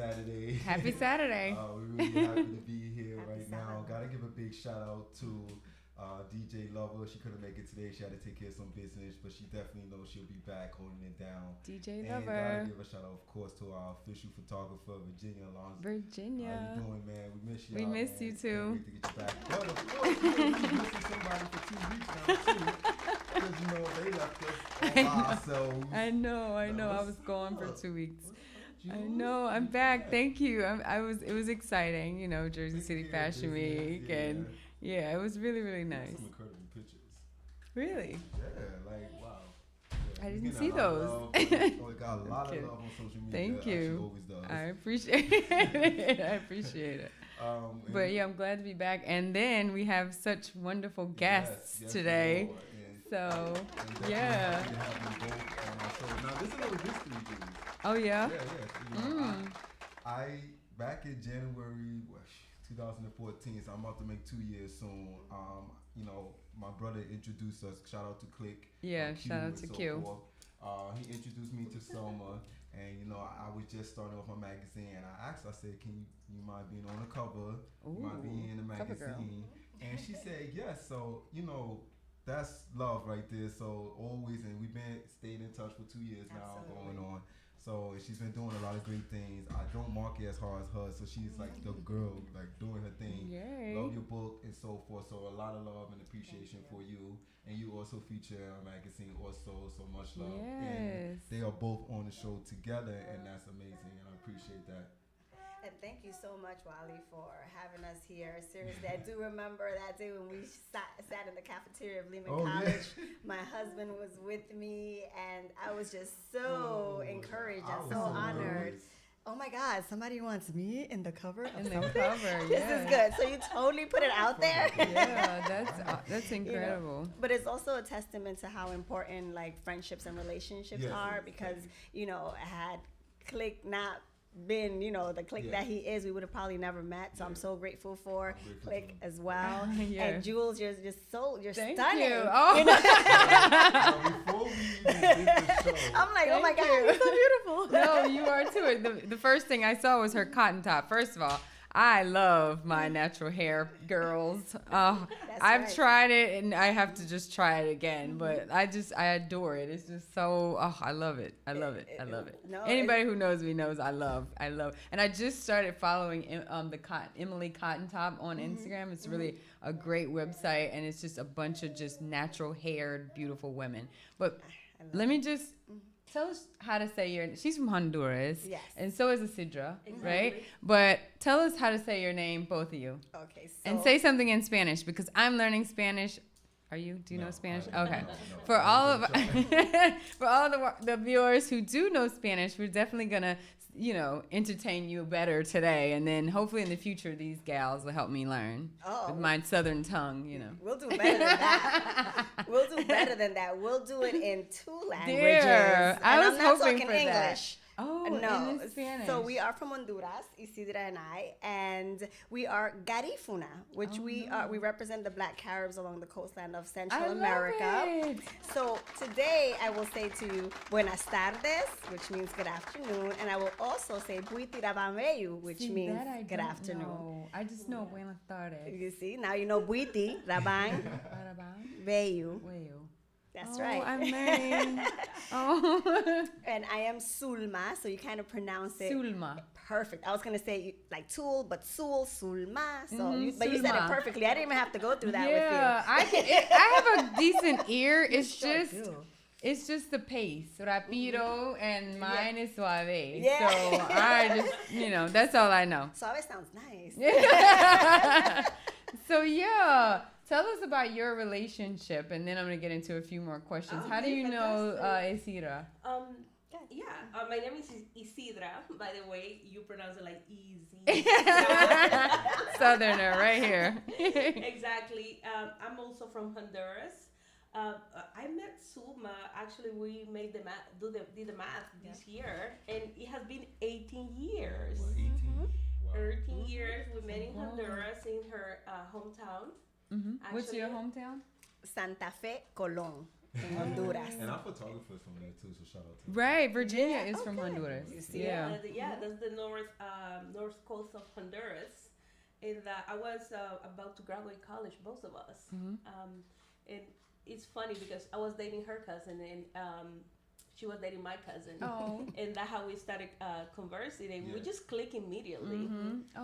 Saturday. Happy Saturday. We're really happy to be here right now. Gotta give a big shout out to DJ Lover. She couldn't make it today. She had to take care of some business, but she definitely knows she'll be back holding it down. DJ and Lover. Gotta give a shout out, of course, to our official photographer, Virginia Alonso. Virginia. How you doing, man? We miss you. We miss you too. Can't wait to get you back. But of course, we're missing somebody for 2 weeks now too, because they left us all ourselves. I know. I was gone for 2 weeks. I know. I'm back. Thank you. It was exciting. Jersey City Fashion Week, and yeah, it was really, really nice. Some incredible pictures. Really? Yeah, wow. Yeah, I didn't see those. Got a lot of love on social media. Thank you. Always does. I appreciate it. But yeah, I'm glad to be back. And then we have such wonderful guests today. So, yeah. Now, this is a little history, dude. Oh, yeah? Yeah. Back in January 2014, so I'm about to make 2 years soon. My brother introduced us. Shout out to Click. Yeah, shout out to Q. He introduced me to Sulma, and I was just starting off my magazine, and I asked, I said, "Can you mind being on the cover? You mind being in the magazine?" And she said yes. So that's love right there. So always, and we've been staying in touch for 2 years now, going on. So she's been doing a lot of great things. I don't market as hard as her, so she's like the girl, like doing her thing. Yay. Love your book and so forth. So a lot of love and appreciation for you. And you also feature a magazine also, so much love. Yes. And they are both on the show together, and that's amazing, and I appreciate that. And thank you so much, Wally, for having us here. Seriously, I do remember that day when we sat in the cafeteria of Lehman College. Yeah. My husband was with me, and I was just so encouraged and so honored. Nervous. Oh my God, somebody wants me in the cover? This is good. So you totally put it out there. Yeah, that's incredible. But it's also a testament to how important friendships and relationships are, because, had Click not been the Click that he is, we would have probably never met. So I'm so grateful for Click as well. And Jules, you're Thank stunning. You. Oh. Before we even did the show, I'm like, oh my God, you're so beautiful. No, you are too. The first thing I saw was her cotton top. First of all, I love my natural hair, girls. I've tried it, and I have to just try it again. But I adore it. It's just so, I love it. I love it. No, anybody who knows me knows I love. And I just started following Emily Cotton Top on Instagram. It's really a great website, and it's just a bunch of just natural haired, beautiful women. But let me just... Tell us how to say your... She's from Honduras. Yes. And so is Isidra, right? But tell us how to say your name, both of you. Okay, so... And say something in Spanish, because I'm learning Spanish. Are you? Do you know Spanish? Okay. For all of the viewers who do know Spanish, we're definitely going to, entertain you better today. And then hopefully in the future, these gals will help me learn with my southern tongue, We'll do better than that. We'll do it in 2 languages. Dear, I'm not hoping talking for English. That. Oh, no. In Spanish. So we are from Honduras, Isidra and I, and we are Garifuna, which we represent the Black Caribs along the coastline of Central America. It. So today I will say to you Buenas tardes, which means good afternoon, and I will also say Buiti Rabanveyu, which means good afternoon. Know. I just know Buenas tardes. You see, now you know Buiti Raban Veyu. That's right. I'm learning. And I am Sulma, so you kind of pronounce it. Sulma. Perfect. I was going to say like tool, but Sulma. So but you said it perfectly. I didn't even have to go through that with you. Yeah, I have a decent ear. It's just the pace. Rapido, and mine is suave. Yeah. So I just, that's all I know. Suave sounds nice. So yeah. Tell us about your relationship, and then I'm going to get into a few more questions. How do you know Isidra? My name is Isidra. By the way, you pronounce it like easy. Southerner, right here. Exactly. I'm also from Honduras. I met Sulma. Actually, we made did the math this year, and it has been 18 years. 18 years. We met in Honduras, in her hometown. What's your hometown? Santa Fe, Colón. in Honduras. And our photographer's from there too, so shout out to Right, Virginia is from Honduras. You see Yeah. That's the north coast of Honduras. And I was about to graduate college, both of us. And it's funny because I was dating her cousin, and she was dating my cousin. Oh. And that's how we started conversing, and we just click immediately.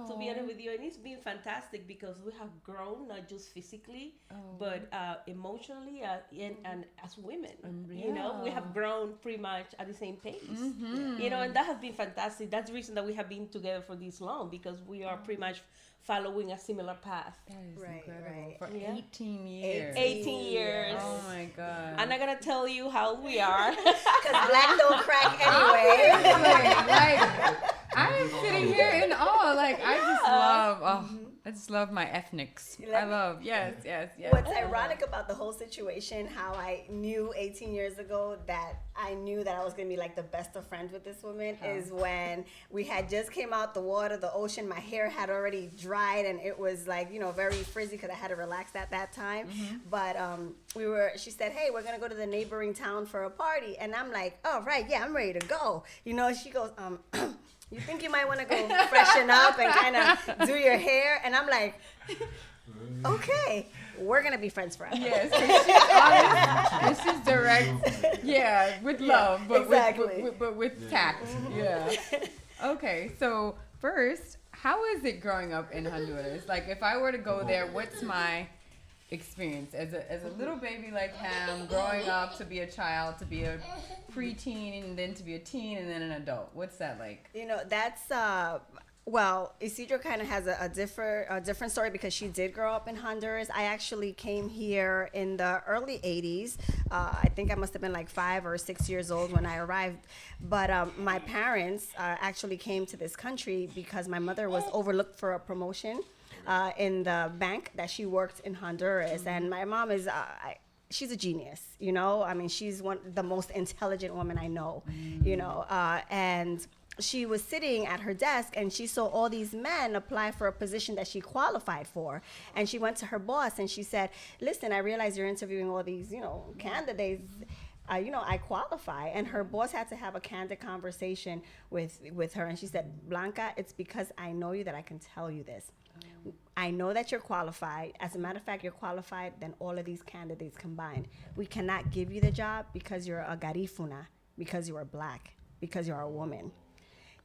To be honest with you, and it's been fantastic because we have grown, not just physically, but emotionally and as women. You know, we have grown pretty much at the same pace. You know, and that has been fantastic. That's the reason that we have been together for this long, because we are pretty much following a similar path. That is incredible. Right. For 18 years. 18 years. Oh my God. I'm not gonna tell you how old we are. Because black don't crack anyway. Like, I'm sitting here in awe. Like, I just love my ethnics. Yes. What's ironic about the whole situation, how I knew 18 years ago that I knew that I was going to be like the best of friends with this woman is when we had just came out the water, the ocean. My hair had already dried and it was like, you know, very frizzy because I had to relax at that time. But she said, hey, we're going to go to the neighboring town for a party. And I'm like, oh, right, yeah, I'm ready to go. You know, she goes, you think you might want to go freshen up and kind of do your hair? And I'm like, okay, we're going to be friends forever. Yes, she's honest and she's direct. Yeah, with love, but exactly. with tact. Yeah. Okay, so first, how is it growing up in Honduras? Like, if I were to go there, what's my experience as a little baby like him, growing up to be a child, to be a preteen, and then to be a teen, and then an adult? What's that like? You know, that's well, Isidra kind of has a different story because she did grow up in Honduras. I actually came here in the early 80s. I think I must have been like 5 or 6 years old when I arrived. But my parents actually came to this country because my mother was overlooked for a promotion in the bank that she worked in Honduras. And my mom is... she's a genius, you know? I mean, she's the most intelligent woman I know, you know? And she was sitting at her desk and she saw all these men apply for a position that she qualified for. And she went to her boss and she said, listen, I realize you're interviewing all these, you know, candidates. You know, I qualify. And her boss had to have a candid conversation with her. And she said, Blanca, it's because I know you that I can tell you this. I know that you're qualified. As a matter of fact, you're qualified than all of these candidates combined. We cannot give you the job because you're a garifuna, because you are black, because you're a woman.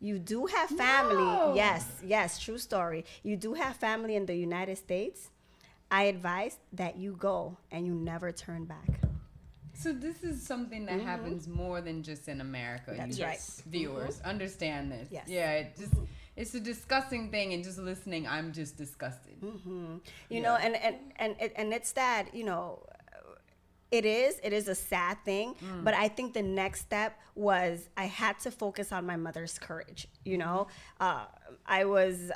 You do have family. No. Yes, true story. You do have family in the United States. I advise that you go and you never turn back. So this is something that happens more than just in America. That's right. Viewers, understand this. Yes. Yeah, it's a disgusting thing, and just listening, I'm just disgusted. You know, and it's that, you know, it is a sad thing, but I think the next step was I had to focus on my mother's courage. You know, I was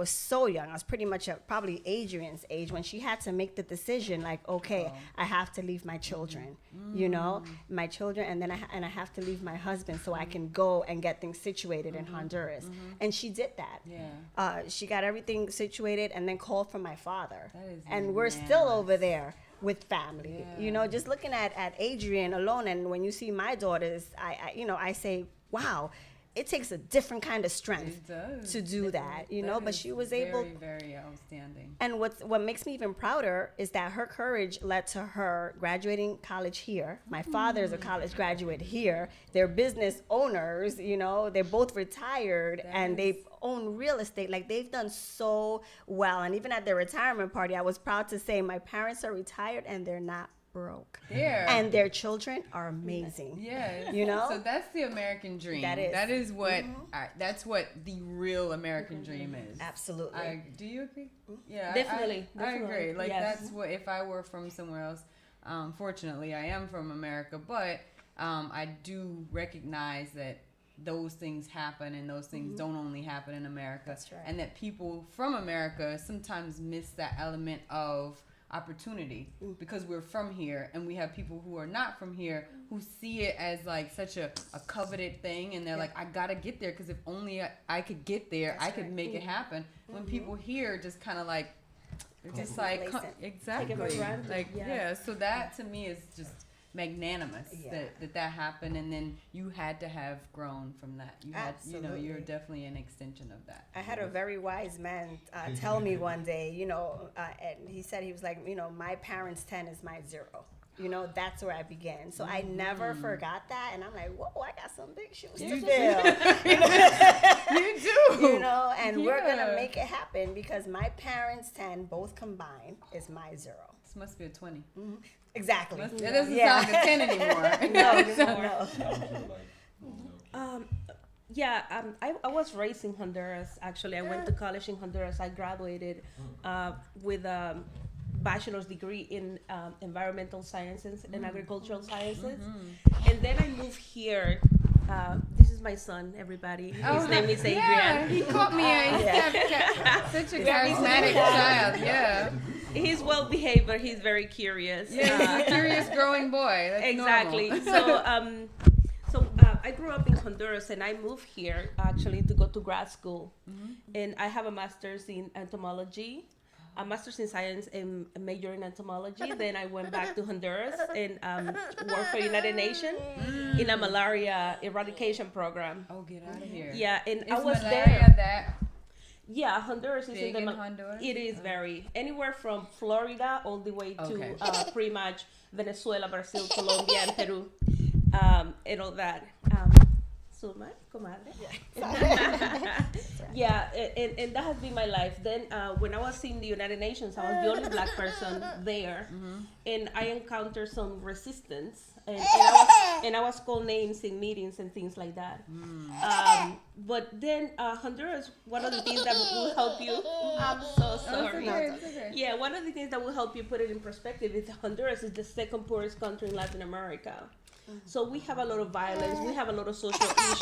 so young. I was pretty much probably Adrian's age when she had to make the decision, like, okay, I have to leave my children, you know, my children, and then I have to leave my husband so I can go and get things situated in Honduras. And she did that. Yeah. She got everything situated and then called for my father. And we're still over there with family, you know, just looking at Adrian alone. And when you see my daughters, I say, wow, it takes a different kind of strength to do that, you know, but she was able. Very, very outstanding. And what makes me even prouder is that her courage led to her graduating college here. My father's a college graduate here. They're business owners, you know, they're both retired and they own real estate. Like, they've done so well. And even at their retirement party, I was proud to say my parents are retired and they're not broke. Yeah. And their children are amazing. Yeah. You know? So that's the American dream. That is what that's what the real American dream is. Absolutely. Do you agree? Yeah. Definitely. I agree. Like, that's what, if I were from somewhere else, fortunately I am from America, but I do recognize that those things happen, and those things don't only happen in America. That's right. And that people from America sometimes miss that element of opportunity because we're from here, and we have people who are not from here who see it as like such a coveted thing, and they're like, I gotta get there because if only I could get there, I could make it happen. When people here just kind of like, just like exactly, like so that to me is just magnanimous that happened, and then you had to have grown from that. You had, you're definitely an extension of that. I had a very wise man tell me one day, and he said, he was like, my parents' 10 is my 0. That's where I began. So I never forgot that, and I'm like, whoa, I got some big shoes to fill. You do. And we're gonna make it happen because my parents' 10, both combined, is my 0. This must be a 20. Mm-hmm. Exactly. It doesn't sound like a 10 anymore. I was raised in Honduras. Actually, I went to college in Honduras. I graduated with a bachelor's degree in environmental sciences and agricultural sciences. And then I moved here. This is my son, everybody. His name is Adrian. Yeah, he caught me. Such a charismatic child. Yeah. He's well behaved, but he's very curious. Yeah, he's a curious growing boy. That's exactly. Normal. So I grew up in Honduras, and I moved here actually to go to grad school. And I have a master's in entomology, a master's in science, and a major in entomology. Then I went back to Honduras and worked for United Nations in a malaria eradication program. Oh, get out of here. Yeah, and Is I was malaria there. Yeah, Honduras is big in Honduras? It is very anywhere from Florida all the way to pretty much Venezuela, Brazil, Colombia, and Peru, and all that. Sulma, comadre. Yeah, and that has been my life. Then when I was in the United Nations, I was the only black person there, and I encountered some resistance. And I was called names in meetings and things like that. But then Honduras, one of the things that will help you, I'm so sorry. It's okay. Yeah, one of the things that will help you put it in perspective is Honduras is the second poorest country in Latin America. So we have a lot of violence, we have a lot of social issues,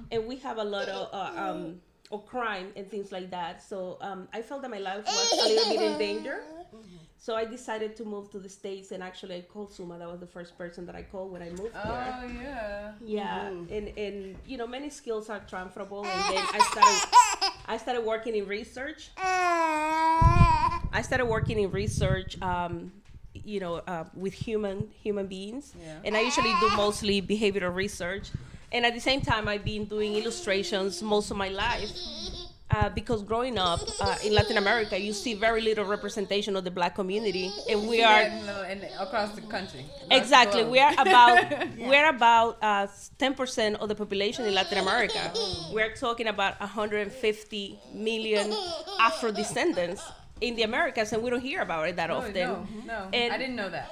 and we have a lot of crime and things like that. So I felt that my life was a little bit in danger. So I decided to move to the States, and actually I called Sulma. That was the first person that I called when I moved here. Oh, yeah. Yeah, and many skills are transferable, and then I started working in research. With human beings, and I usually do mostly behavioral research. And at the same time, I've been doing illustrations most of my life. Because growing up in Latin America, you see very little representation of the black community, and we are across the country. Exactly, we are about 10% of the population in Latin America. We're talking about 150 million Afro descendants in the Americas, and we don't hear about it that often. No, and I didn't know that.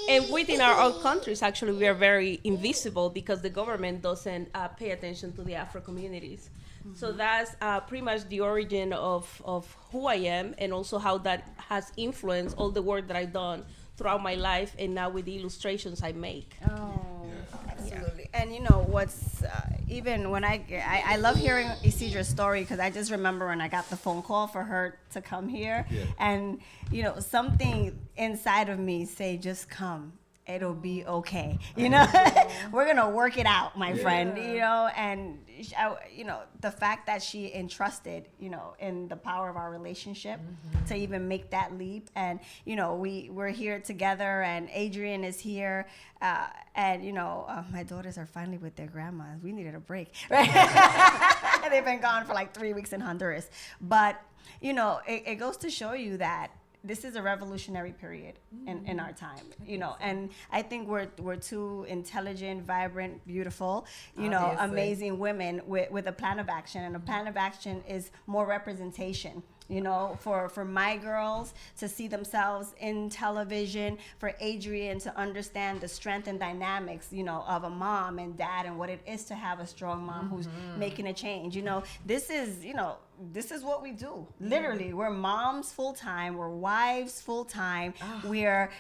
And within our own countries, actually, we are very invisible because the government doesn't pay attention to the Afro communities. So that's pretty much the origin of who I am, and also how that has influenced all the work that I've done throughout my life, and now with the illustrations I make. Oh, absolutely. And what's even when I love hearing Isidra's story, because I just remember when I got the phone call for her to come here, and something inside of me say, just come. It'll be okay. We're going to work it out, my friend, and the fact that she entrusted, in the power of our relationship to even make that leap. And, we're here together, and Adrian is here. And, my daughters are finally with their grandmas. We needed a break. Right? They've been gone for like 3 weeks in Honduras. But, it goes to show you that this is a revolutionary period in our time, and I think we're two intelligent, vibrant, beautiful, amazing women with a plan of action, and a plan of action is more representation. For my girls to see themselves in television, for Adrian to understand the strength and dynamics, of a mom and dad, and what it is to have a strong mom who's making a change. This is what we do. Literally, we're moms full time, we're wives full time, we're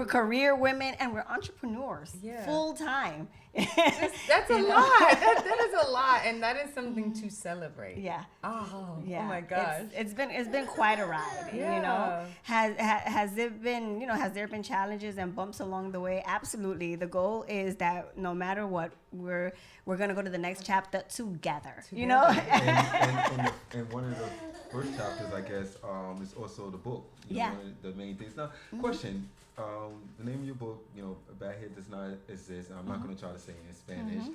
career women, and we're entrepreneurs full time. That's a lot. That is a lot, and that is something to celebrate. Yeah. Oh my gosh. It's been quite a ride. Yeah. Has it been has there been challenges and bumps along the way? Absolutely. The goal is that no matter what, we're gonna go to the next chapter together. And one of first chapters, I guess, is also the book. You Yeah. know, the main things. Now, question. The name of your book, you know, Bad Hair Does Not Exist. I'm not going to try to say it in Spanish.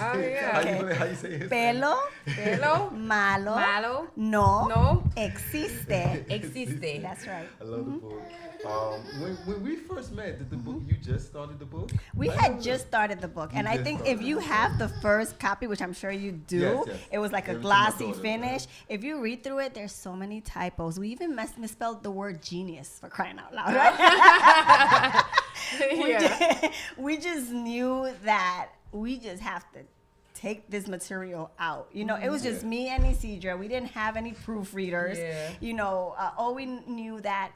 Oh, yeah. How you say it? Pelo, Pelo, malo, malo, no, existe. existe. That's right. I love the book. When we first met, did the book, you just started the book? We had just started the book, and I think if you have the first copy, which I'm sure you do, Yes. it was like a Every time I glossy go to it, finish. If you read through it, there's so many typos. We even misspelled the word genius, for crying out loud, right? We just knew that we just have to take this material out. You know, it was just me and Isidra. We didn't have any proofreaders. Yeah. You know, all we knew that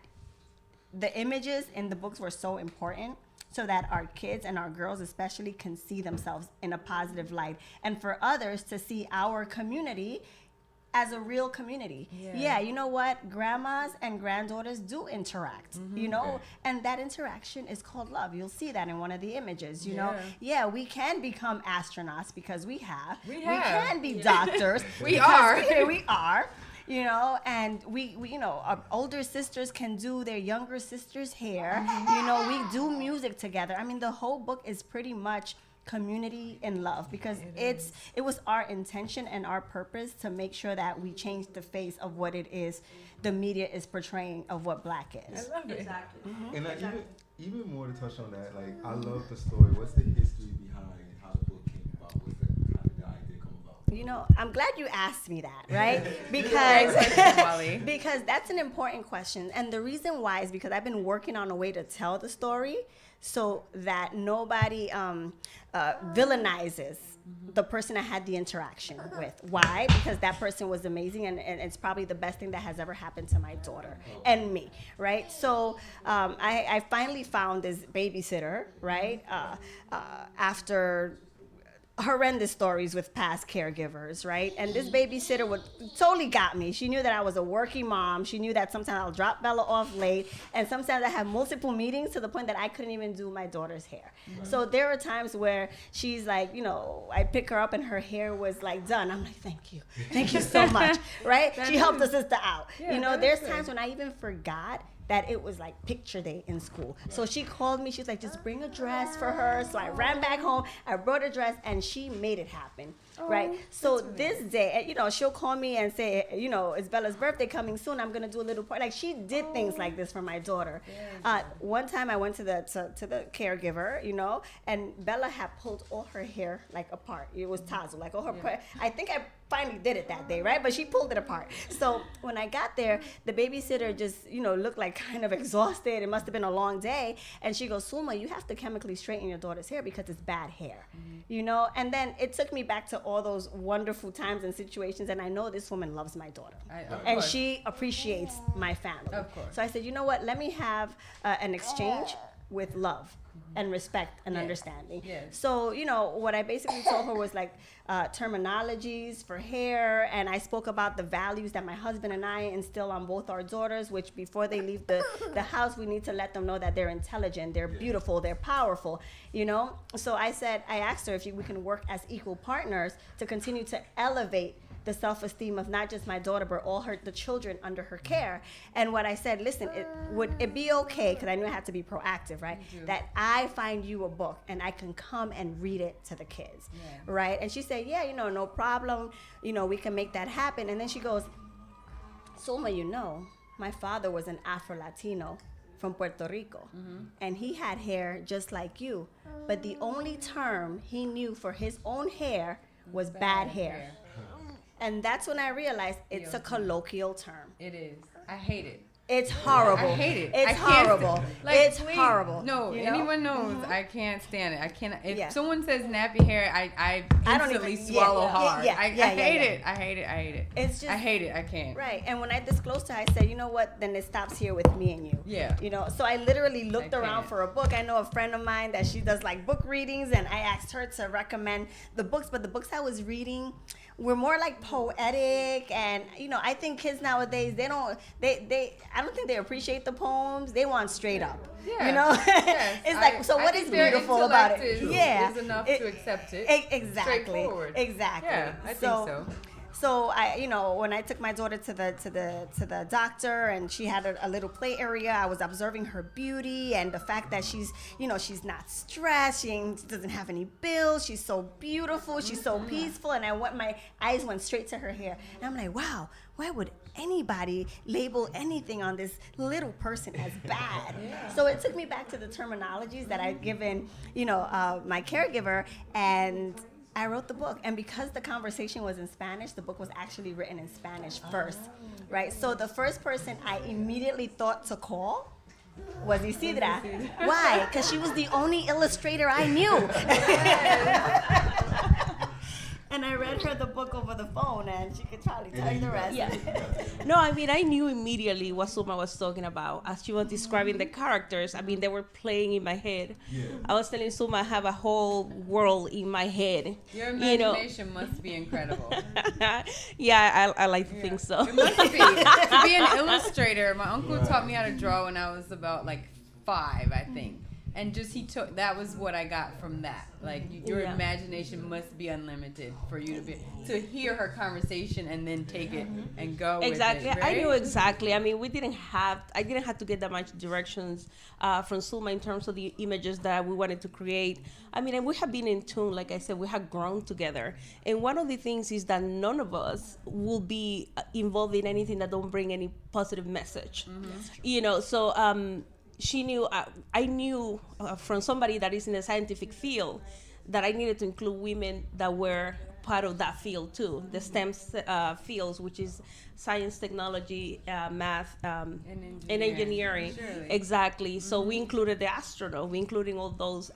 the images in the books were so important so that our kids and our girls especially can see themselves in a positive light, and for others to see our community as a real community. Yeah, you know what? Grandmas and granddaughters do interact, you know, and that interaction is called love. You'll see that in one of the images, you know. Yeah, we can become astronauts because we have. We can be doctors. We are. We are. You know, and we you know, our older sisters can do their younger sisters' hair. You know, we do music together. I mean, the whole book is pretty much community and love, because it was our intention and our purpose to make sure that we change the face of what it is the media is portraying of what Black is. I love it. Exactly. And like, even more to touch on that, like, I love the story. What's the history behind how the book came about? How did the idea come about? You know, I'm glad you asked me that, right? Because because that's an important question. And the reason why is because I've been working on a way to tell the story so that nobody villainizes the person I had the interaction with. Why? Because that person was amazing, and it's probably the best thing that has ever happened to my daughter and me, right? So I finally found this babysitter, right? After horrendous stories with past caregivers, right? And this babysitter totally got me. She knew that I was a working mom. She knew that sometimes I'll drop Bella off late, and sometimes I have multiple meetings to the point that I couldn't even do my daughter's hair. So there are times where she's like, you know, I pick her up and her hair was like done. I'm like, thank you so much, right? She helped the sister out. You know, there's times when I even forgot that it was like picture day in school. So she called me, she was like, just bring a dress for her. So I ran back home, I brought a dress, and she made it happen, right? So this day, you know, she'll call me and say, you know, it's Bella's birthday coming soon, I'm gonna do a little party. Like, she did things like this for my daughter. One time I went to the caregiver, you know, and Bella had pulled all her hair like apart. It was tassel, like all her, I think I finally did it that day, right? But she pulled it apart. So when I got there, the babysitter just, you know, looked like kind of exhausted. It must have been a long day. And she goes, Sulma, you have to chemically straighten your daughter's hair because it's bad hair, you know? And then it took me back to all those wonderful times and situations. And I know this woman loves my daughter. And she appreciates my family. Of course. So I said, you know what? Let me have an exchange with love and respect and understanding. So, you know, what I basically told her was like terminologies for hair, and I spoke about the values that my husband and I instill on both our daughters, which before they leave the house, we need to let them know that they're intelligent, they're beautiful, they're powerful, you know? So I asked her if we can work as equal partners to continue to elevate the self-esteem of not just my daughter, but all the children under her care. And what I said, listen, would it be okay, because I knew I had to be proactive, right? That I find you a book and I can come and read it to the kids, right? And she said, yeah, you know, no problem. You know, we can make that happen. And then she goes, Sulma, you know, my father was an Afro-Latino from Puerto Rico, and he had hair just like you. But the only term he knew for his own hair was bad hair. And that's when I realized it's a colloquial term. It is. I hate it. It's horrible. I hate it. It's horrible. It's horrible. No, you know? anyone knows. I can't stand it. I cannot. If someone says nappy hair, I instantly swallow hard. I hate it. I hate it. I hate it. It's just. I hate it. I can't. Right. And when I disclosed to her, I said, you know what? Then it stops here with me and you. Yeah. You know. So I literally looked around for a book. I know a friend of mine that she does like book readings, and I asked her to recommend the books. But the books I was reading were more like poetic, and you know, I think kids nowadays I don't think they appreciate the poems. They want straight up. Yeah. You know? It's like, so what is beautiful about it? Is enough to accept it. Exactly. Straightforward. Exactly. Yeah, I think so. So when I took my daughter to the doctor, and she had a little play area, I was observing her beauty and the fact that she's not stressed, she doesn't have any bills, she's so beautiful, she's so peaceful, and my eyes went straight to her hair, and I'm like, wow, why would anybody label anything on this little person as bad? So it took me back to the terminologies that I'd given, my caregiver, and I wrote the book. And because the conversation was in Spanish, the book was actually written in Spanish first, right? So the first person I immediately thought to call was Isidra. Why? Because she was the only illustrator I knew. And I read her the book over the phone, and she could probably tell you the rest. Yeah. No, I mean, I knew immediately what Sulma was talking about. As she was describing the characters, I mean, they were playing in my head. Yeah. I was telling Sulma I have a whole world in my head. Your imagination must be incredible. Yeah, I like to think so. It must be. To be an illustrator, my uncle taught me how to draw when I was about 5, I think. And that was what I got from that. Your imagination must be unlimited for you to hear her conversation and then take it and go exactly. with it. Right? I knew exactly. I mean, I didn't have to get that much directions from Sulma in terms of the images that we wanted to create. I mean, and we have been in tune, like I said, we have grown together. And one of the things is that none of us will be involved in anything that don't bring any positive message. So she knew, I knew from somebody that is in the scientific field that I needed to include women that were part of that field too, the STEM fields, which is science, technology, math, and engineering. Surely. Exactly. So we included the astronaut, we including all those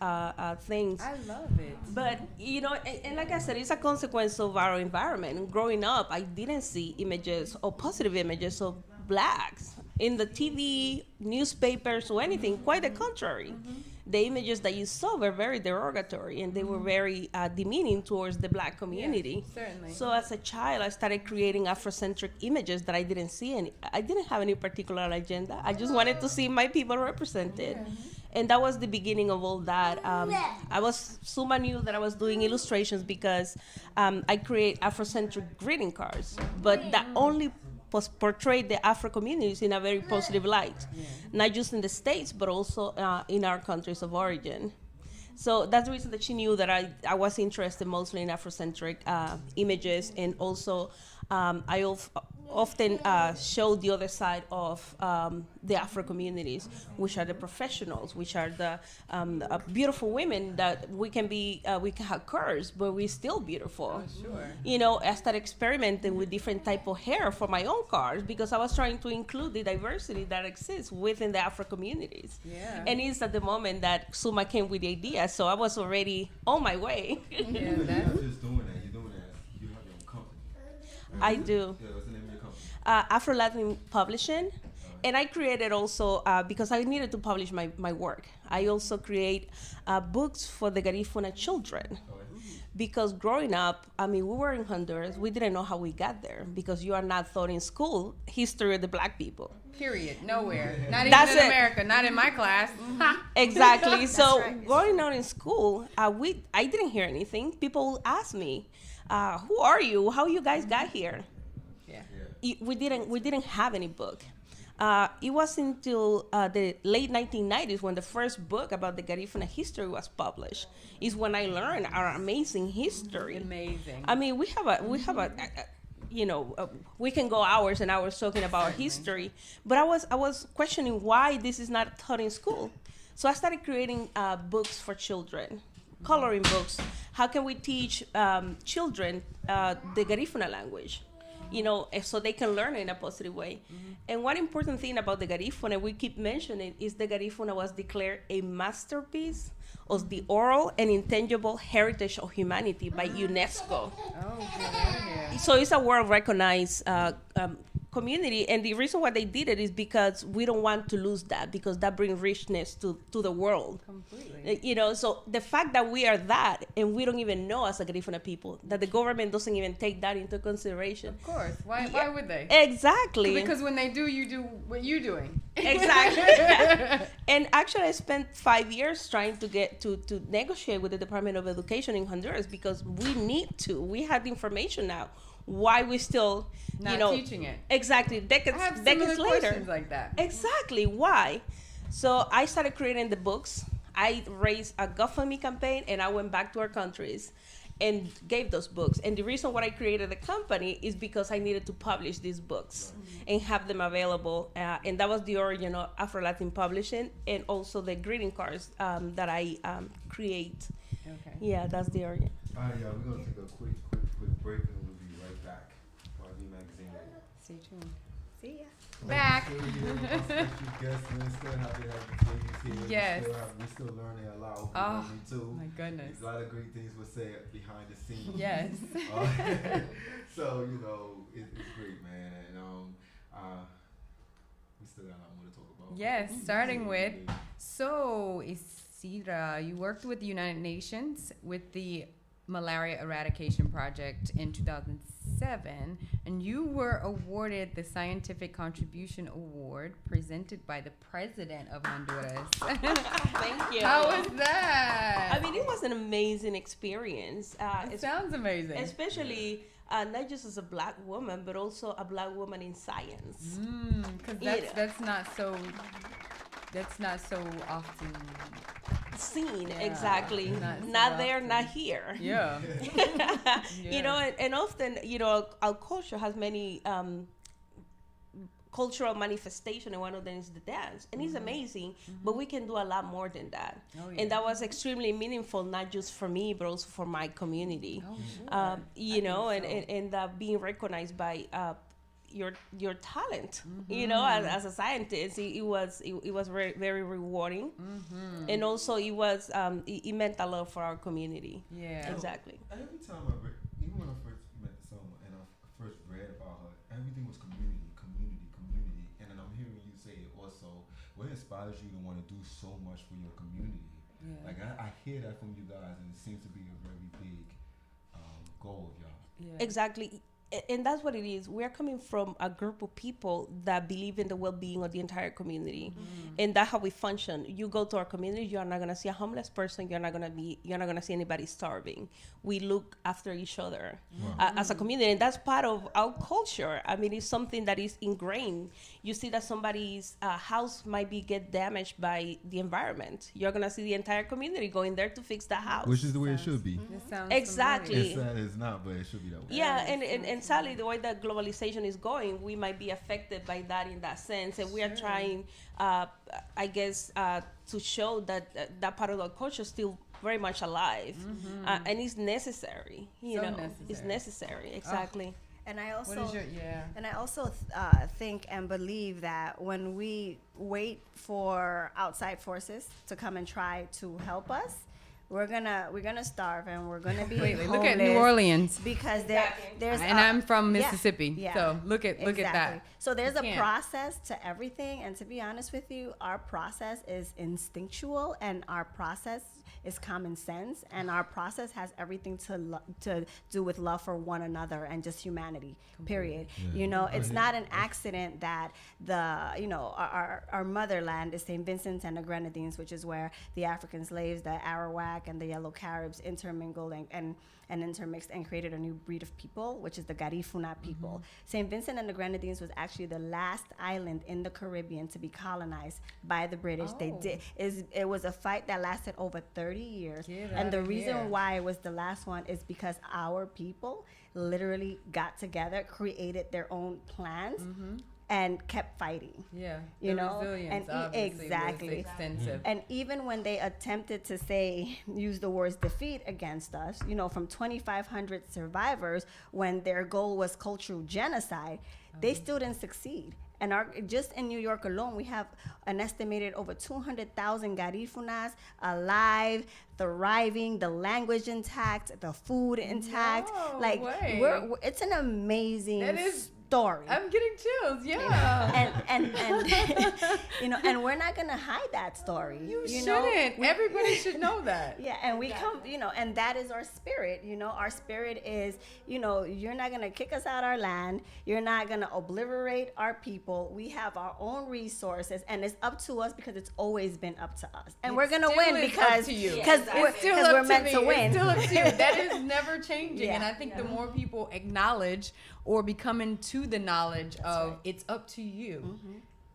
things. I love it. But, and like I said, it's a consequence of our environment. Growing up, I didn't see images or positive images of blacks in the TV, newspapers, or anything. Quite the contrary. The images that you saw were very derogatory, and they were very demeaning towards the black community. Yes, certainly. So as a child, I started creating Afrocentric images that I didn't see any. I didn't have any particular agenda. I just wanted to see my people represented. And that was the beginning of all that. Sulma knew that I was doing illustrations because I create Afrocentric greeting cards, but that only portrayed the Afro communities in a very positive light, not just in the States, but also in our countries of origin. So that's the reason that she knew that I was interested mostly in Afrocentric images, and also I often show the other side of the Afro communities, which are the professionals, which are the beautiful women that we can have curves, but we're still beautiful. Oh, sure. I started experimenting with different type of hair for my own cars because I was trying to include the diversity that exists within the Afro communities. Yeah. And it's at the moment that Sulma came with the idea, so I was already on my way. Yeah, you're just doing that. You're doing that. You have your own company. I do. Yeah, what's the name of your company? Afro Latin Publishing. And I created also, because I needed to publish my work, I also create books for the Garifuna children. Because growing up, I mean, we were in Honduras. We didn't know how we got there because you are not taught in school history of the black people. Period. Nowhere. Not even in America. Not in my class. Exactly. So growing up in school, I didn't hear anything. People ask me, who are you? How you guys got here? Yeah. We didn't have any book. It wasn't until the late 1990s when the first book about the Garifuna history was published. Is when I learned our amazing history. Amazing. I mean, we have a we can go hours and hours talking about our history, but I was questioning why this is not taught in school. So I started creating books for children, coloring books. How can we teach children the Garifuna language? So they can learn in a positive way. Mm-hmm. And one important thing about the Garifuna, we keep mentioning, is the Garifuna was declared a masterpiece of the oral and intangible heritage of humanity by UNESCO. Oh, yeah. So it's a world-recognized community, and the reason why they did it is because we don't want to lose that, because that brings richness to the world. Completely. So the fact that we are that, and we don't even know as a Garifuna people, that the government doesn't even take that into consideration. Of course. Why would they? Exactly. Because when they do, you do what you're doing. Exactly. And actually, I spent 5 years trying to get to negotiate with the Department of Education in Honduras because we need to. We have the information now. why we still, not teaching it. Exactly. Decades later. Questions like that. Exactly. Why? So I started creating the books. I raised a GoFundMe campaign, and I went back to our countries and gave those books. And the reason why I created the company is because I needed to publish these books and have them available. And that was the origin of Afro-Latin Publishing, and also the greeting cards that I create. Okay. Yeah, that's the origin. All right, y'all, we're going to take a quick break, and we'll be right back. YB Magazine. Stay tuned. See ya. Back. Yes. We're still learning a lot. Oh, too. my goodness. A lot of great things were said behind the scenes. Yes. So, it's great, man. And we still got a lot more to talk about. Yes, starting with, so Isidra, you worked with the United Nations with the Malaria Eradication Project in 2007, and you were awarded the Scientific Contribution Award presented by the President of Honduras. Thank you. How was that? I mean, it was an amazing experience. It sounds amazing. Especially not just as a Black woman, but also a Black woman in science. Because that's not so often seen. Yeah, exactly. Not there, not here. Yeah. And often, our culture has many cultural manifestation, and one of them is the dance, and it's amazing, but we can do a lot more than that. Oh, yeah. And that was extremely meaningful, not just for me, but also for my community. Oh, sure. And being recognized by your talent, as a scientist, it was very, very rewarding, and also it meant a lot for our community. Yeah, exactly. Every time even when I first met Sulma and I first read about her, everything was community, and then I'm hearing you say it also. What inspires you to want to do so much for your community? Yeah. Like I hear that from you guys, and it seems to be a very big goal of y'all. Yeah. Exactly. And that's what it is. We're coming from a group of people that believe in the well-being of the entire community, and that's how we function. You go to our community, you're not gonna see a homeless person. You're not gonna see anybody starving. We look after each other as a community, and that's part of our culture. I mean, it's something that is ingrained. You see that somebody's house might get damaged by the environment. You're gonna see the entire community going there to fix the house, which is the way it should be. Exactly. It's not, but it should be that way. Yeah, and sadly, the way that globalization is going, we might be affected by that in that sense. And we are trying, to show that that part of our culture is still very much alive. And it's necessary. It's necessary. Exactly. And I also think and believe that when we wait for outside forces to come and try to help us, we're gonna starve, and we're gonna be homeless. Look at New Orleans, because there's and I'm from Mississippi, yeah. So look at that. So there's a process to everything, and to be honest with you, our process is instinctual, and our process is common sense, and our process has everything to do with love for one another and just humanity. Period. Yeah. It's not an accident that our motherland is St. Vincent and the Grenadines, which is where the African slaves, the Arawak and the Yellow Caribs intermingled and intermixed and created a new breed of people, which is the Garifuna people. St. Vincent and the Grenadines was actually the last island in the Caribbean to be colonized by the British. It was a fight that lasted over 30 years. And the reason why it was the last one is because our people literally got together, created their own plans, and kept fighting. Yeah, resilience, and exactly was extensive. And even when they attempted to use the words defeat against us, from 2,500 survivors, when their goal was cultural genocide, they still didn't succeed. And just in New York alone, we have an estimated over 200,000 Garifunas alive, thriving, the language intact, the food intact. No way. It's an amazing story. I'm getting chills. Yeah. And and we're not gonna hide that story. You shouldn't. Everybody should know that. Yeah, and we come, and that is our spirit. Our spirit is, you're not gonna kick us out our land. You're not gonna obliterate our people. We have our own resources, and it's up to us because it's always been up to us, and we're gonna win because we're meant to win. It's still up to you. That is never changing, and I think the more people acknowledge or become into the knowledge of it's up to you.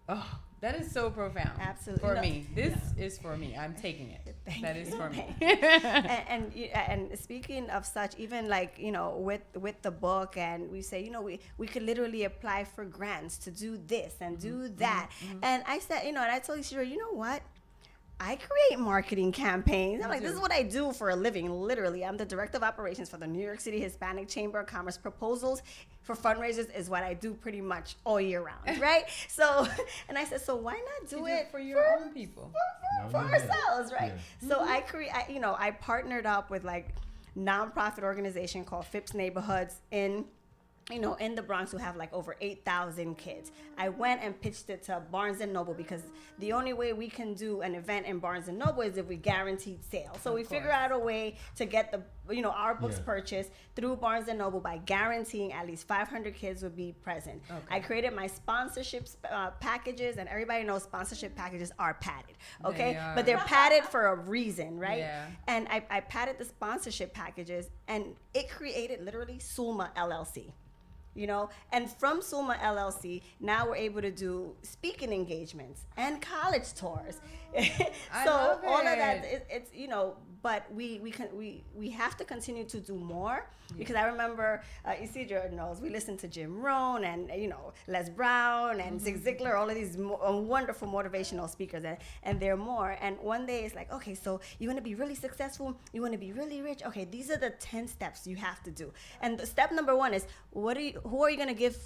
Oh, that is so profound. Absolutely. For me. This is for me. I'm taking it. That is for me. and speaking of such, even like, with the book, and we say, we could literally apply for grants to do this and do that. And I said, and I told Isidra, you know what? I create marketing campaigns. I'm like, this is what I do for a living, literally. I'm the director of operations for the New York City Hispanic Chamber of Commerce. Proposals for fundraisers is what I do pretty much all year round, right? So, and I said, so why not do it for your own people? For ourselves, right? Yeah. So I partnered up with like nonprofit organization called Phipps Neighborhoods in the Bronx, who have like over 8,000 kids. I went and pitched it to Barnes & Noble because the only way we can do an event in Barnes & Noble is if we guaranteed sales. So we figure out a way to get our books purchased through Barnes & Noble by guaranteeing at least 500 kids would be present. Okay. I created my sponsorship packages, and everybody knows sponsorship packages are padded, okay? But they're padded for a reason, right? Yeah. And I padded the sponsorship packages, and it created literally Sulma LLC. And from Sulma LLC, now we're able to do speaking engagements and college tours. So all of that, it's but we have to continue to do more, because I remember Isidra knows we listened to Jim Rohn and Les Brown and Zig Ziglar, all of these wonderful motivational speakers, and there are more. And one day it's like, okay, so you want to be really successful, you want to be really rich. Okay, these are the 10 steps you have to do. And step number 1 is who are you going to give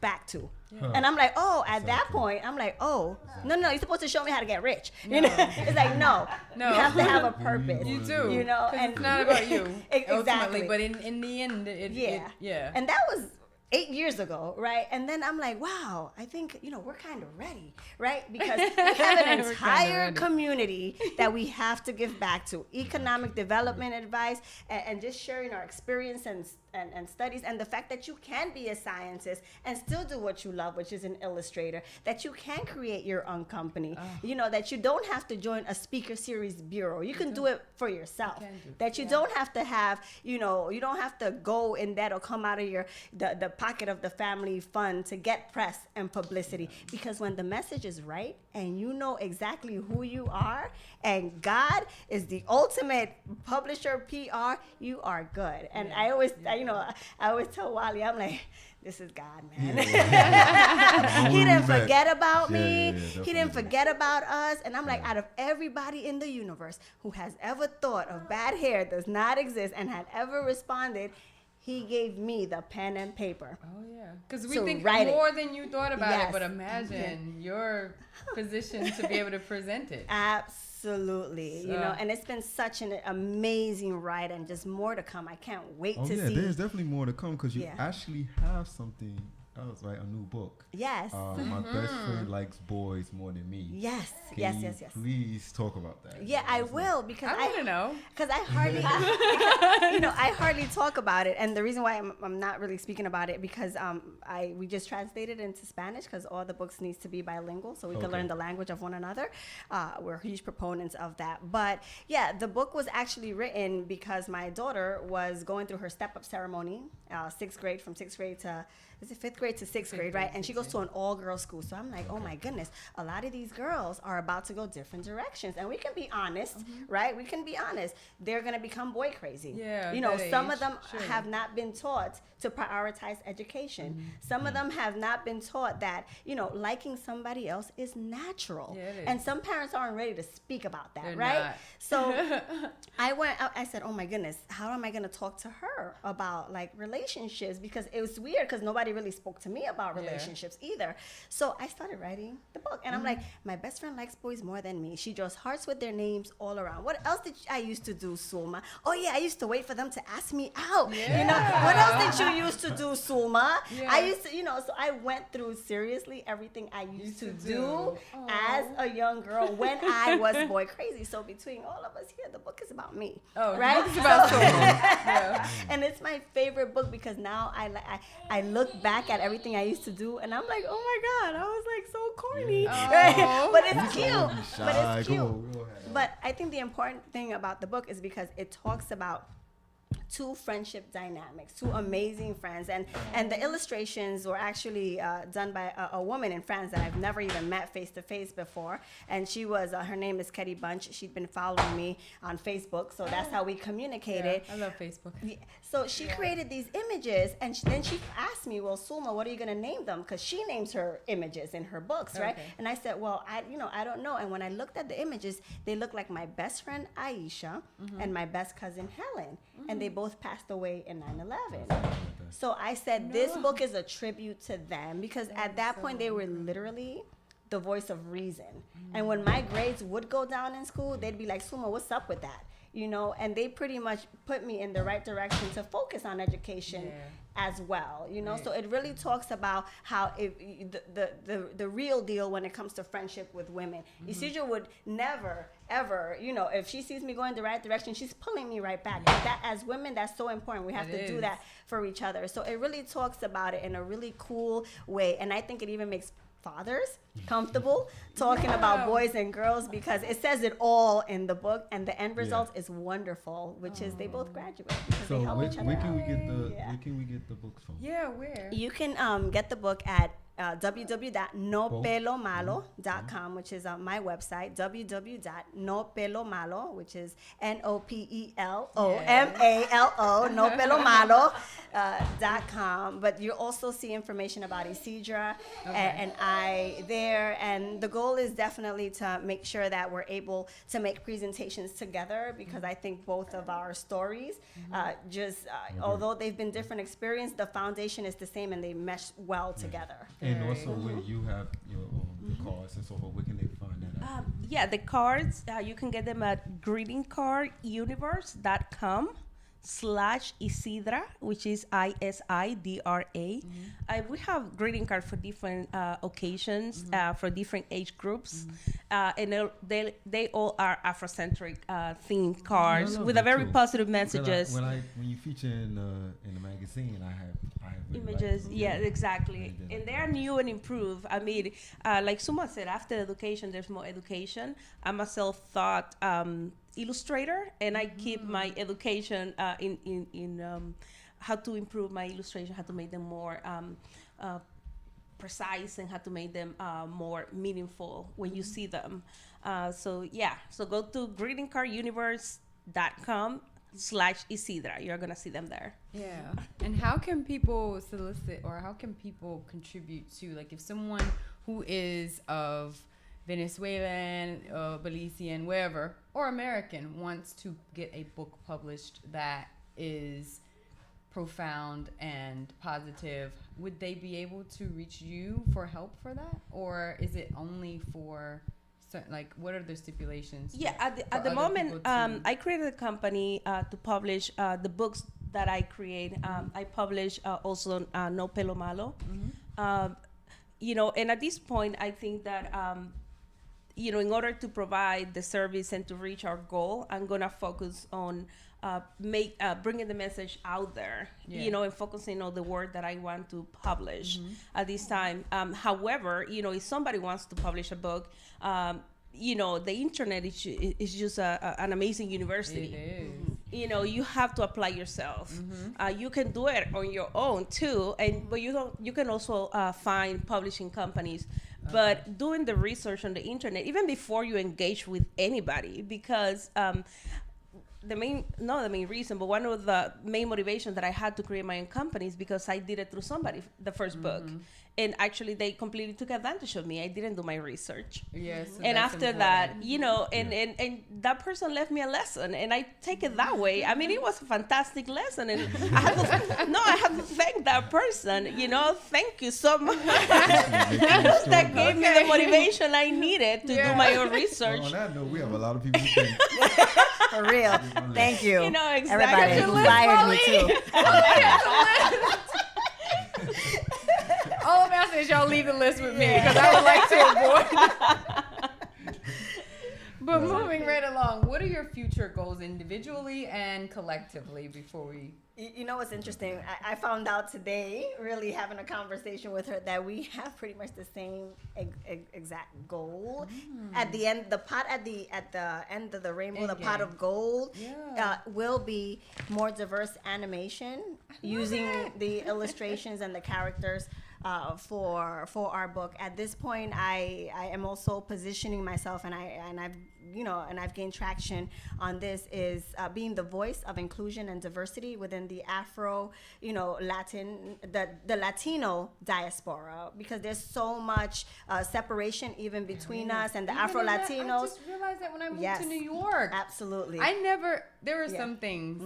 back to? Yeah. And I'm like, at that point, I'm like, no, you're supposed to show me how to get rich. It's like, no, you have to have a purpose. You do, and it's not about you, ultimately, but in the end, yeah. And that was 8 years ago, right? And then I'm like, wow, I think, we're kind of ready, right? Because we have an entire community that we have to give back to. Economic development advice, and just sharing our experience and studies, and the fact that you can be a scientist and still do what you love, which is an illustrator, that you can create your own company, that you don't have to join a speaker series bureau. You can do it for yourself. That you don't have to have, you don't have to go in that or come out of the pocket of the family fund to get press and publicity. Because when the message is right and you know exactly who you are, and God is the ultimate publisher, PR, you are good. And I always tell Wally, I'm like, this is God, man. He didn't forget about me. He didn't forget about us. And I'm like, out of everybody in the universe who has ever thought of bad hair does not exist and had ever responded, he gave me the pen and paper. Oh, yeah. Because we think more than you thought about it, but imagine your position to be able to present it. Absolutely. And it's been such an amazing ride, and just more to come. I can't wait to see. There's definitely more to come, because you actually have something else, right? A new book. Yes. My best friend likes boys more than me. Yes. Can you please talk about that? Yeah, I will, because I want to know. Because I hardly, I hardly talk about it, and the reason why I'm not really speaking about it, because we just translated into Spanish, because all the books needs to be bilingual, so we can learn the language of one another. We're huge proponents of that. But yeah, the book was actually written because my daughter was going through her step-up ceremony, 6th grade, from 6th grade to 5th grade to 6th grade, right? And she goes to an all-girls school. So I'm like, oh my goodness, a lot of these girls are about to go different directions. And we can be honest, right? We can be honest. They're going to become boy crazy. Yeah. Some of them have not been taught to prioritize education. Some of them have not been taught that, liking somebody else is natural. Yeah, it is. And some parents aren't ready to speak about that, right? Not. So I said, oh my goodness, how am I going to talk to her about like relationships? Because it was weird, because nobody really spoke spoke to me about relationships either. So I started writing the book, and I'm like, my best friend likes boys more than me. She draws hearts with their names all around. What else did I used to do, Sulma? Oh yeah, I used to wait for them to ask me out. You know, what else did you used to do, Sulma? I used to, so I went through seriously everything I used to do as a young girl when I was boy crazy. So between all of us here, the book is about me. Right? The book is about Sulma. And it's my favorite book because now I look back at everything I used to do, and I'm like, oh my God, I was like so corny. Right? But it's cute. But it's cute. But I think the important thing about the book is because it talks about two friendship dynamics, two amazing friends, and the illustrations were actually done by a woman in France that I've never even met face to face before, and she was her name is Ketty Bunch. She'd been following me on Facebook, so that's how we communicated. I love Facebook. So she created these images, and then she asked me, well, Sulma, what are you going to name them? Because she names her images in her books, right? And I said, well, I don't know. And when I looked at the images, they looked like my best friend Aisha and my best cousin Helen, and they both passed away in 9/11. So I said, this book is a tribute to them, because at that point they were literally the voice of reason. And when my grades would go down in school, they'd be like, Sulma, what's up with that? And they pretty much put me in the right direction to focus on education as well, So it really talks about how the real deal when it comes to friendship with women. Isidra would never, ever, if she sees me going the right direction, she's pulling me right back. And that, as women, that's so important. We have to do that for each other. So it really talks about it in a really cool way. And I think it even makes fathers comfortable talking about boys and girls, because it says it all in the book, and the end result is wonderful, which is they both graduate. So where can we get the books from? Where? You can get the book at www.nopelomalo.com, which is my website, www.nopelomalo, which is NOPELOMALO, nopelomalo.com. But you also see information about Isidra and I there. And the goal is definitely to make sure that we're able to make presentations together, because I think both of our stories, although they've been different experiences, the foundation is the same and they mesh well together. And also, when you have your the cards and so forth, where can they find that out? The cards, you can get them at greetingcarduniverse.com/Isidra, which is ISIDRA. We have greeting cards for different occasions, for different age groups, and they all are Afrocentric themed cards with a very positive messages. When you feature in the magazine, I have images, exactly, and they are new and improved. I mean, like Sulma said, after education, there's more education. I'm a self-taught illustrator, and I keep my education in how to improve my illustration, how to make them more precise, and how to make them more meaningful when you see them. So go to greetingcarduniverse.com/Isidra. You're gonna see them there. And how can people solicit, or how can people contribute to, like, if someone who is of Venezuelan, Belizean, wherever, or American wants to get a book published that is profound and positive, would they be able to reach you for help for that? Or is it only for certain, like, what are the stipulations? At the moment, I created a company to publish the books that I create. I publish also No Pelo Malo. And at this point, I think that in order to provide the service and to reach our goal, I'm gonna focus on bringing the message out there, and focusing on the word that I want to publish at this time. However, if somebody wants to publish a book, the internet is just an amazing university. It is. You have to apply yourself. You can do it on your own too, but you can also find publishing companies. But doing the research on the internet, even before you engage with anybody, because not the main reason, but one of the main motivations that I had to create my own company is because I did it through somebody, the first book. and actually they completely took advantage of me. I didn't do my research. Yes. So and after important. that, you know, and that person left me a lesson, and I take it that way. I mean, it was a fantastic lesson, and I have to thank that person. You know, thank you so much. Because that gave me the motivation I needed to do my own research. Well, on that note, we have a lot of people who think. For real. Thank you. You know, exactly. Everybody who fired me too. All I'm asking is y'all leave the list with me because I would like to avoid. But moving right along, what are your future goals individually and collectively before we... You know what's interesting? I found out today, really having a conversation with her, that we have pretty much the same exact goal. At the end, the pot at the end of the rainbow, the pot of gold, will be more diverse animation using the illustrations and the characters for our book. At this point, I am also positioning myself, and I've gained traction on this, is being the voice of inclusion and diversity within the Afro, the Latino diaspora, because there's so much separation even between us and the Afro Latinos. I just realized that when I moved to New York. Absolutely. There were some things,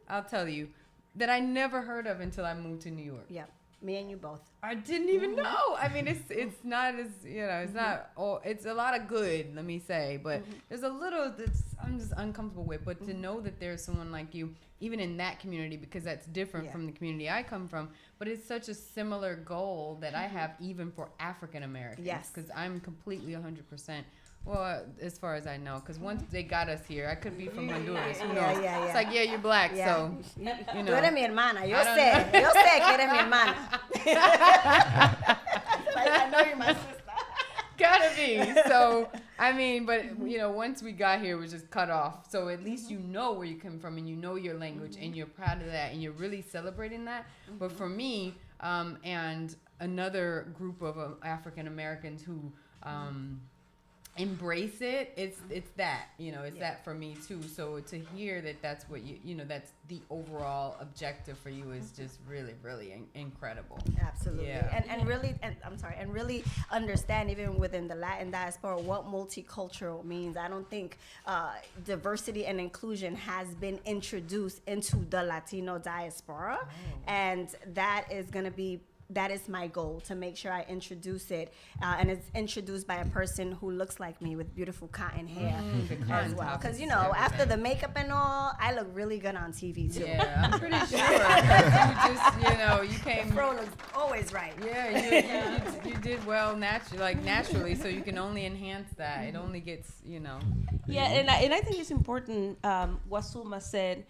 I'll tell you, that I never heard of until I moved to New York. Yep. Me and you both. I didn't even know. I mean, it's not as, it's not, it's a lot of good, let me say, but there's a little that's I'm just uncomfortable with. But to know that there's someone like you, even in that community, because that's different from the community I come from, but it's such a similar goal that I have even for African Americans. Yes. Because I'm completely 100%. Well, as far as I know, because once they got us here, I could be from Honduras. Who knows? It's like, you're black, so, you know. Tú eres mi hermana. Yo sé que eres mi hermana. Like, I know you're my sister. Gotta be. So, I mean, but, once we got here, it was just cut off. So at least you know where you come from and you know your language and you're proud of that and you're really celebrating that. But for me, and another group of African Americans who, embrace it, it's that it's that for me too. So to hear that that's what that's the overall objective for you is just really, really incredible. Absolutely. And really understand, even within the Latin diaspora, what multicultural means. I don't think diversity and inclusion has been introduced into the Latino diaspora, and that is my goal, to make sure I introduce it, and it's introduced by a person who looks like me with beautiful cotton hair as well. Because after the makeup and all, I look really good on TV too. Yeah, I'm pretty sure. You came. The fro looks always right. Yeah, you did well naturally, so you can only enhance that. It only gets Yeah, and I think it's important what Sulma said,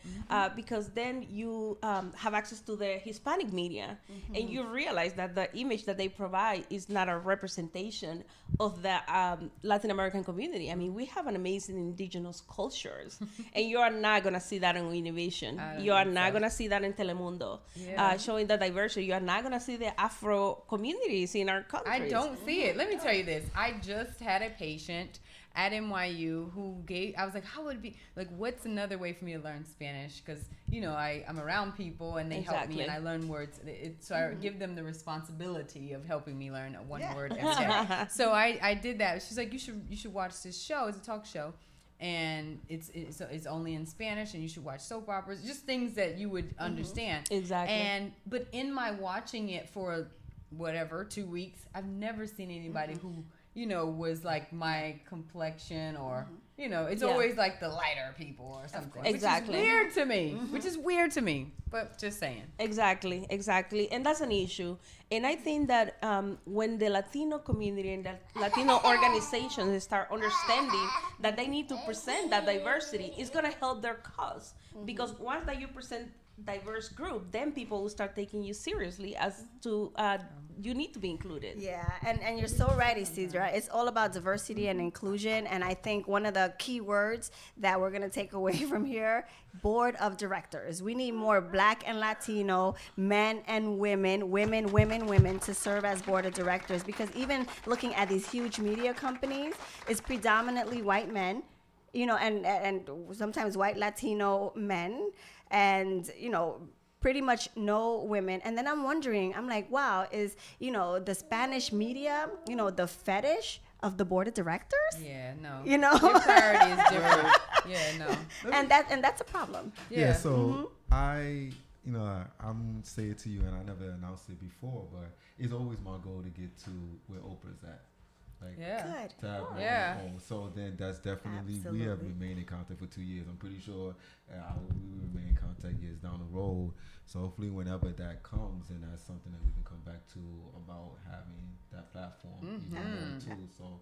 because then you have access to the Hispanic media, and you realize that the image that they provide is not a representation of the Latin American community. I mean, we have an amazing indigenous cultures, and you are not going to see that in Innovation. You are not going to see that in Telemundo, showing the diversity. You are not going to see the Afro communities in our country. I don't see it. Let me tell you this. I just had a patient at NYU who I was like, how would it be, what's another way for me to learn Spanish? Because, I'm around people and they help me and I learn words. So I give them the responsibility of helping me learn one word every day. So I did that. She's like, you should watch this show. It's a talk show. And it's only in Spanish, and you should watch soap operas, just things that you would understand. Exactly. But in my watching it for 2 weeks, I've never seen anybody who was like my complexion, or it's always like the lighter people or something. Exactly. Which is weird to me, but just saying. Exactly, and that's an issue. And I think that when the Latino community and the Latino organizations start understanding that they need to present that diversity, it's going to help their cause. Because once that you present diverse group, then people will start taking you seriously as to you need to be included. Yeah, and you're so right, Isidra. It's all about diversity and inclusion, and I think one of the key words that we're going to take away from here, board of directors. We need more Black and Latino men and women to serve as board of directors, because even looking at these huge media companies, it's predominantly white men, and sometimes white Latino men, and pretty much no women. And then I'm wondering, I'm like, wow, is, the Spanish media, the fetish of the board of directors? Yeah, no. Your priority is different. Yeah, no. And that's a problem. Yeah, so I'm saying it to you, and I never announced it before, but it's always my goal to get to where Oprah's at. Like, good. To have her own. So then that's definitely, Absolutely. we have remained in contact for 2 years. I'm pretty sure we will remain in contact years down the road. So hopefully whenever that comes, and that's something that we can come back to about having that platform even more too. So,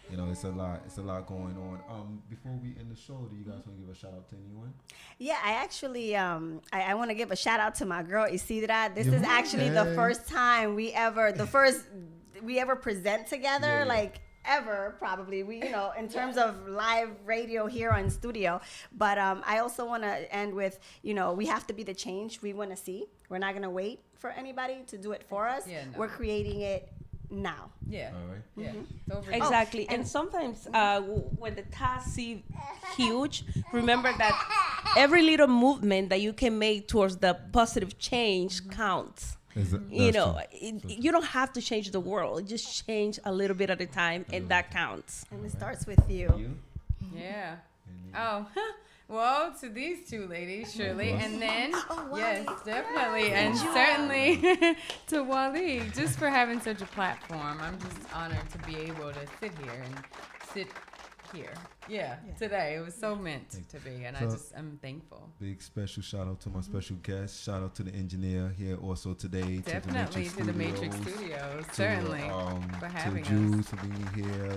it's a lot going on. Before we end the show, do you guys want to give a shout out to anyone? Yeah, I actually, I want to give a shout out to my girl Isidra. This is actually the first time we ever present together, like ever, probably. We, in terms of live radio here on studio. But I also want to end with, we have to be the change we want to see. We're not going to wait for anybody to do it for us. Yeah, no. We're creating it now. Yeah. All right. Yeah. It's overdue. Exactly. And sometimes when the tasks seem huge, remember that every little movement that you can make towards the positive change counts. You don't have to change the world. Just change a little bit at a time, and that counts. And it starts with you. Yeah. Oh, well, to these two ladies, surely, and then yes, definitely, and certainly to Wally, just for having such a platform. I'm just honored to be able to sit here today. It was so meant to be, and I'm thankful. Big special shout out to my special guest. Shout out to the engineer here also today. Definitely to the Matrix Studios. Certainly for having us. To the Jews for being here.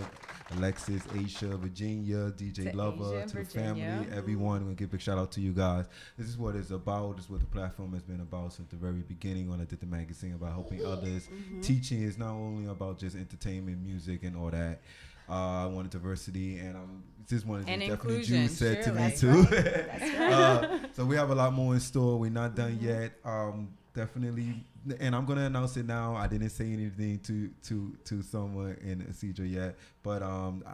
Alexis, Aisha, Virginia, DJ to Lover, Asia, to the Virginia. family, everyone. We'll give a big shout out to you guys. This is what it's about. This is what the platform has been about since the very beginning when I did the magazine, about helping others. Teaching is not only about just entertainment, music, and all that. I wanted diversity, and just wanted to definitely Jews said to me too. So we have a lot more in store. We're not done yet. Definitely, and I'm gonna announce it now. I didn't say anything to someone in Isidra yet, but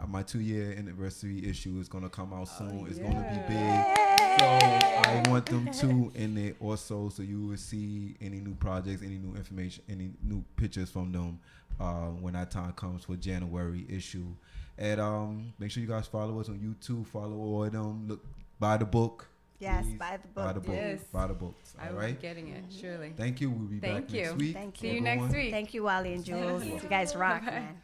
my 2-year anniversary issue is gonna come out soon. It's gonna be big. So I want them to in it also, so you will see any new projects, any new information, any new pictures from them when that time comes for January issue. And make sure you guys follow us on YouTube. Follow all of them. Look, buy the book. Yes, please. buy the book. Buy the book. Yes. Buy the books. I will be getting it, surely. Thank you. We'll be back next week. Thank you. See you next week. Thank you, Wally and Jules. You guys rock, man.